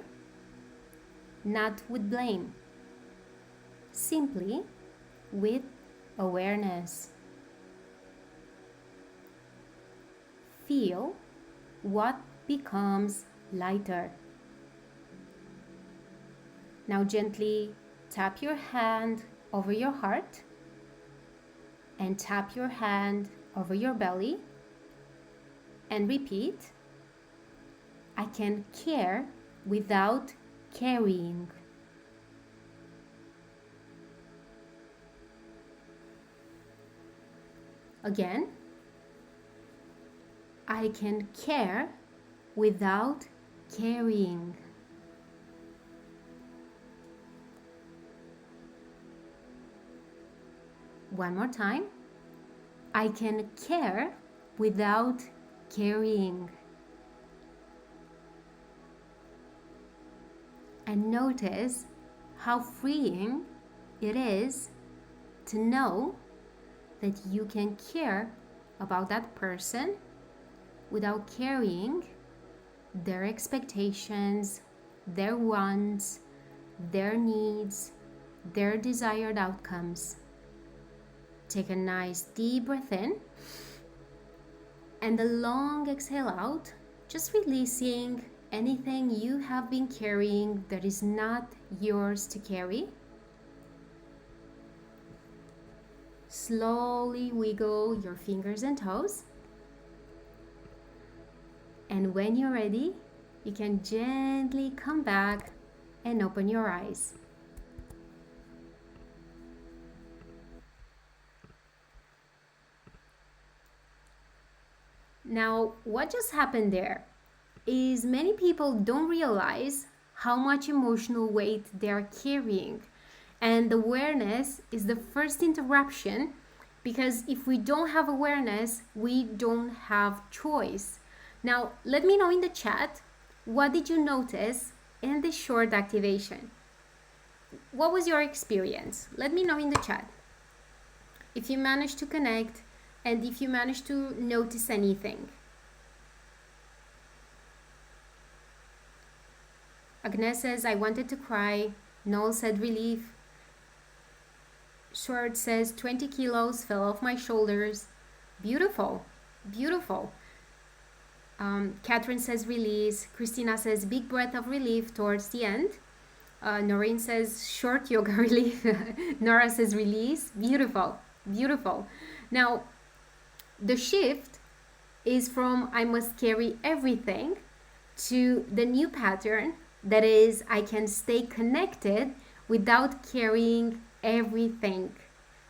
not with blame, simply with awareness. Feel what becomes lighter. Now gently tap your hand over your heart and tap your hand over your belly and repeat, I can care without carrying. Again, I can care without carrying. One more time. I can care without carrying. And notice how freeing it is to know that you can care about that person without carrying their expectations, their wants, their needs, their desired outcomes. Take a nice deep breath in and a long exhale out, just releasing anything you have been carrying that is not yours to carry. Slowly wiggle your fingers and toes. And when you're ready, you can gently come back and open your eyes. Now, what just happened there is many people don't realize how much emotional weight they are carrying. And awareness is the first interruption, because if we don't have awareness, we don't have choice. Now, let me know in the chat, what did you notice in this short activation? What was your experience? Let me know in the chat if you managed to connect and if you managed to notice anything. Agnes says, I wanted to cry. Noel said relief. Short says 20 kilos fell off my shoulders. Beautiful, beautiful. Catherine says release. Christina says big breath of relief towards the end. Noreen says short yoga relief. Nora says release. Beautiful, beautiful. Now, the shift is from I must carry everything to the new pattern that is I can stay connected without carrying everything.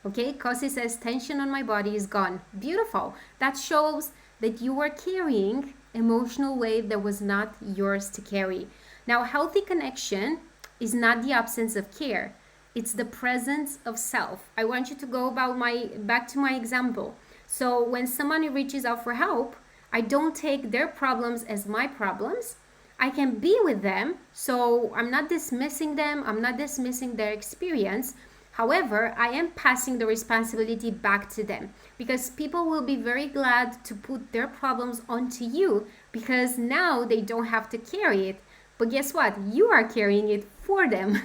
Okay, Kosi says tension on my body is gone. Beautiful. That shows that you were carrying emotional weight that was not yours to carry. Now, healthy connection is not the absence of care. It's the presence of self. I want you to go back to my example. So when someone reaches out for help, I don't take their problems as my problems. I can be with them, so I'm not dismissing them. I'm not dismissing their experience. However, I am passing the responsibility back to them, because people will be very glad to put their problems onto you, because now they don't have to carry it. But guess what? You are carrying it for them.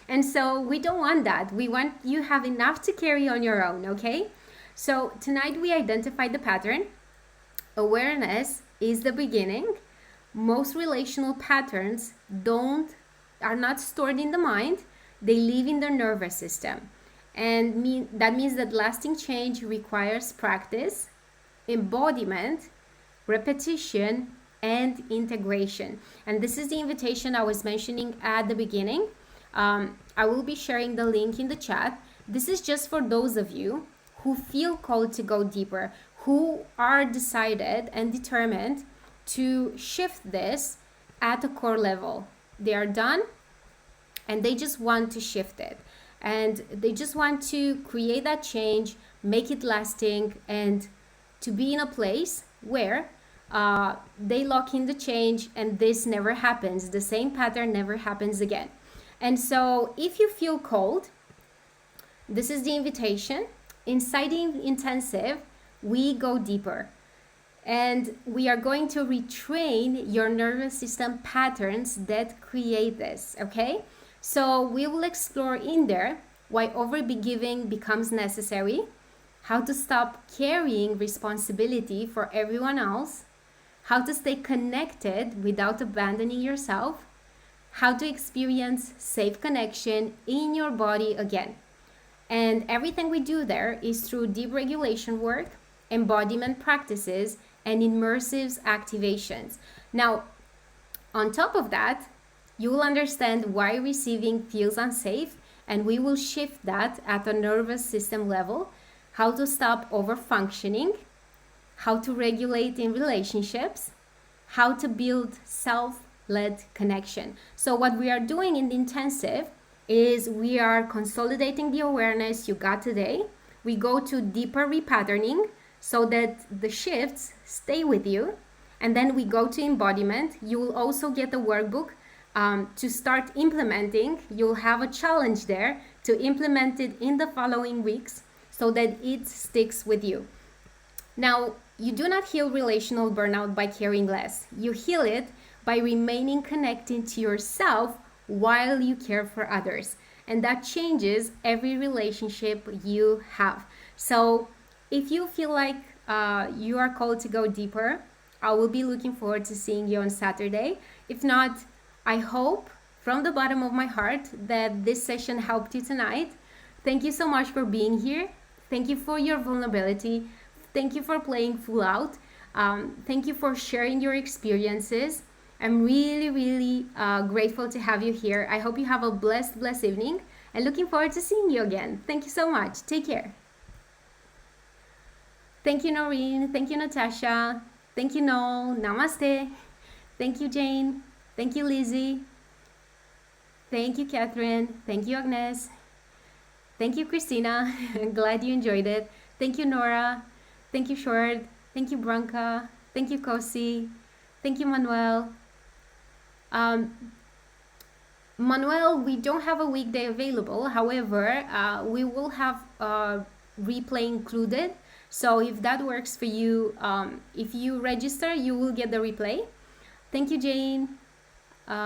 And so we don't want that. We want you have enough to carry on your own, okay? So tonight we identified the pattern. Awareness is the beginning. Most relational patterns are not stored in the mind. They live in the nervous system. And that means that lasting change requires practice, embodiment, repetition, and integration. And this is the invitation I was mentioning at the beginning. I will be sharing the link in the chat. This is just for those of you who feel called to go deeper, who are decided and determined to shift this at a core level. They are done and they just want to shift it. And they just want to create that change, make it lasting, and to be in a place where they lock in the change and this never happens. The same pattern never happens again. And so if you feel cold, this is the invitation. Inside the intensive, we go deeper. And we are going to retrain your nervous system patterns that create this, okay? So we will explore in there why overgiving becomes necessary, how to stop carrying responsibility for everyone else, how to stay connected without abandoning yourself, how to experience safe connection in your body again. And everything we do there is through deep regulation work, embodiment practices, and immersive activations. Now, on top of that, you will understand why receiving feels unsafe, and we will shift that at a nervous system level, how to stop overfunctioning, how to regulate in relationships, how to build self-led connection. So what we are doing in the intensive is we are consolidating the awareness you got today. We go to deeper repatterning so that the shifts stay with you. And then we go to embodiment. You will also get a workbook to start implementing. You'll have a challenge there to implement it in the following weeks so that it sticks with you. Now, you do not heal relational burnout by caring less. You heal it by remaining connected to yourself while you care for others. And that changes every relationship you have. So if you feel like you are called to go deeper, I will be looking forward to seeing you on Saturday. If not, I hope from the bottom of my heart that this session helped you tonight. Thank you so much for being here. Thank you for your vulnerability. Thank you for playing full out. Thank you for sharing your experiences. I'm really, really grateful to have you here. I hope you have a blessed evening and looking forward to seeing you again. Thank you so much. Take care. Thank you, Noreen. Thank you, Natasha. Thank you, Noel. Namaste. Thank you, Jane. Thank you, Lizzie. Thank you, Catherine. Thank you, Agnes. Thank you, Christina. Glad you enjoyed it. Thank you, Nora. Thank you, Short. Thank you, Branka. Thank you, Kosi. Thank you, Manuel. Um, Manuel, we don't have a weekday available. However, we will have replay included. So if that works for you, if you register, you will get the replay. Thank you, Jane.